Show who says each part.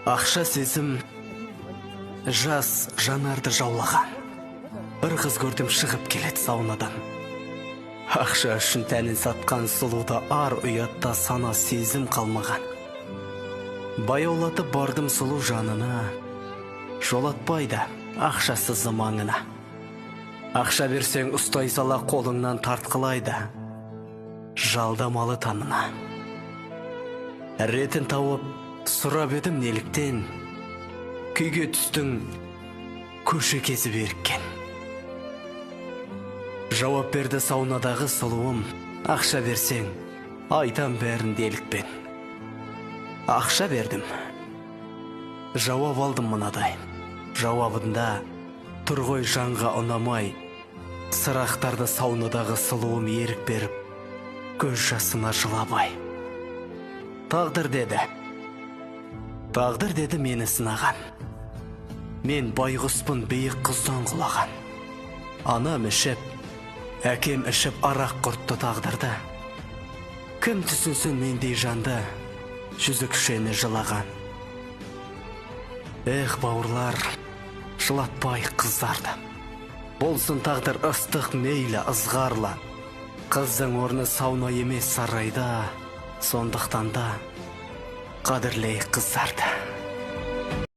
Speaker 1: Ақша сезім жас жанарды жаулаған. Бір қыз көрдім шығып келеді саунадан. Ақша үшін тәнін сатқан сұлуда ар ұятта сана сезім қалмаған. Баяулатып бардым сұлу жанына, жолатпайды ақшасыз маңына. Ақша берсең ұстай сала қолыңнан тартқылайды, жалдамалы танына. Ретін тауып сұрап едім неліктен, күйге түстің көше кезі беріккен. Жауап берді саунадағы сұлуым, ақша берсең айтам бәрін делікпен. Ақша бердім, жауап алдым мынадай. Жауабында тұрғой жанға ұнамай, сырақтарды саунадағы сұлуым ерік беріп, көз жасына жылабай. Тағдыр деді мені сынаған. Мен байғұспын биік қыздан құлаған. Анам ішіп, әкем ішіп арақ құртты тағдырды. Кім түсінсін мендей жанды, жүзік шені жылаған. Эх, бауырлар, жылатпай қыздарды. Болсын тағдыр ыстық мейлі ызғарлы. Қыздың орны сауна емес сарайда, сондықтан да қадірлей қыздарды.